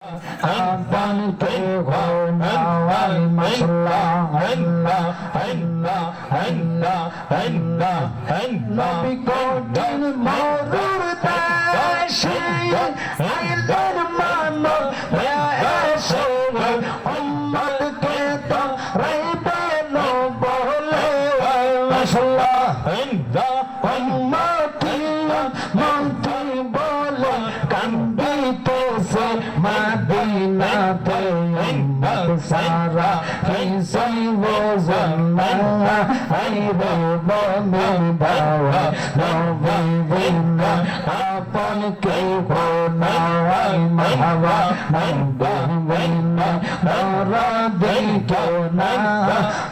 आपन के हो नावाई मसला नबी को दिन मौजूद ताशीन आइलन मानो या ऐसे उम्मत के तो रही नो बोले मसला उम्मती बोले कंबीते से मदीना पे सारा कैसे वो ज़माना आई रे मोमिन भावा नबी बिना आपन के हो नावाई महवा नबी बिना नौरा देखो ना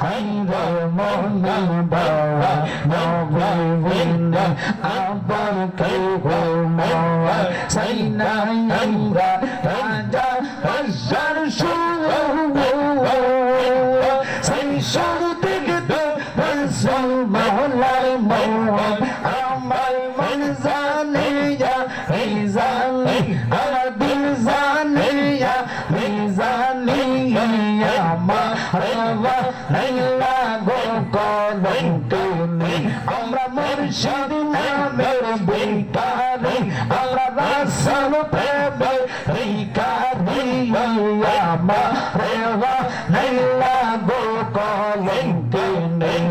आई रे मोमिन भावा नबी बिना आपन के हो नावाई सैना इंद्रा राजा हजार আমরা মুর্শিদ নামের বেকারি আমরা রাসূল প্রেমে ভিখারি আমা রেওয়া নাইলা গো কলঙ্কে নেই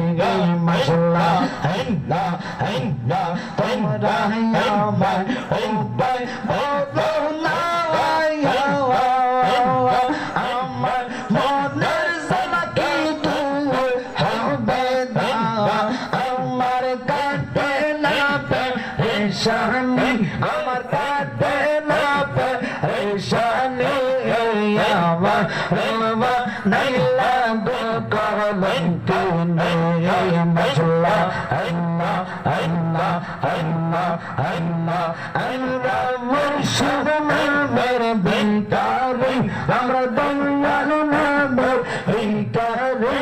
মশলা হেলা হেলা তোমরা আমার উপায় বলো না আমার মনের জানাকি তুই হবে না আমার কাটে না পেরেশানি আমার কাটে না পেরেশানি আমার রেওয়া নাইলা গো কলঙ্কে নেই মশলা আল্লাহ আল্লাহ আল্লাহ আল্লাহ আল্লাহ মুর্শিদ নামের ভিখারি আমরা দয়াল নামের ভিখারি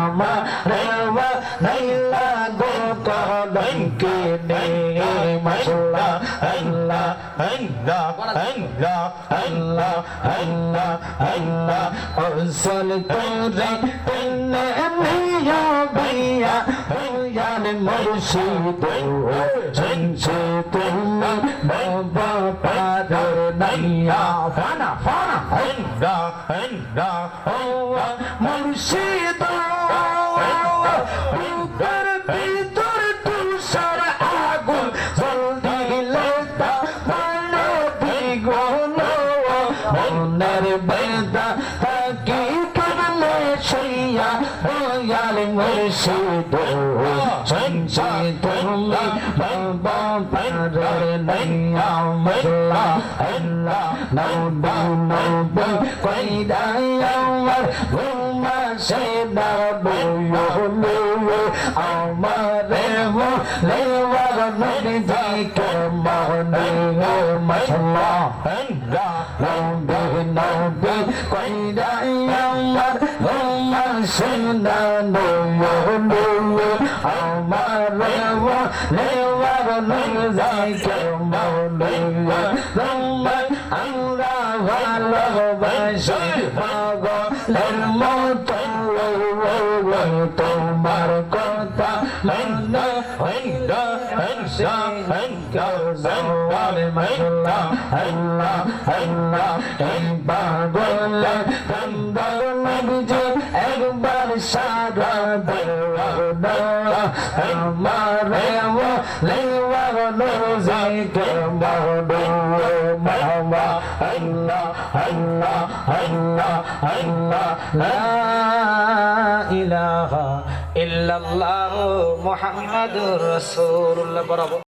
আমার রেওয়া নাইলা গো কলঙ্কে নেই মশলা আল্লাহ আল্লাহ আল্লাহ আল্লাহ আল্লাহ আল্লাহ ওসল করে তেনে মিয়া বিয়া হুয়ান মুর্শিদ শুনছে তুমি বাবা পাদর নাইয়া ফানা ফানা আল্লাহ আল্লাহ মুর্শিদ বুকের ভিতর তুষার আগুন জ্বলদিলে তা ভালো দ্বিগুণ মনের বেদা তাকি করলে সইয়া দয়াল মুর্শিদ শুনছি তুমি বাবা পাদর নাইয়া মশলা আল্লাহ নবী নবী কইরা আমার ঘুমা সে নবী আমারে লেওয়ার নবী কে মনে মশলা আল্লাহ নবী নবী কইরা আমার ঘুমা সে নবী আমারে লেওয়ার নবী কে মনে আমরা ভালোবাসি পাগলের মতো তোমার কথা মনে আল্লাহ আল্লাহ এই পাগল কান্দার নবীজি একবার সারা দেওয়া আমার লেওয়ার নবী কে মনে মাওয়া আল্লাহ আল্লাহ আল্লাহ আল্লাহ লা ইলাহা ইল্লাল্লাহ মুহাম্মাদুর রাসূলুল্লাহ।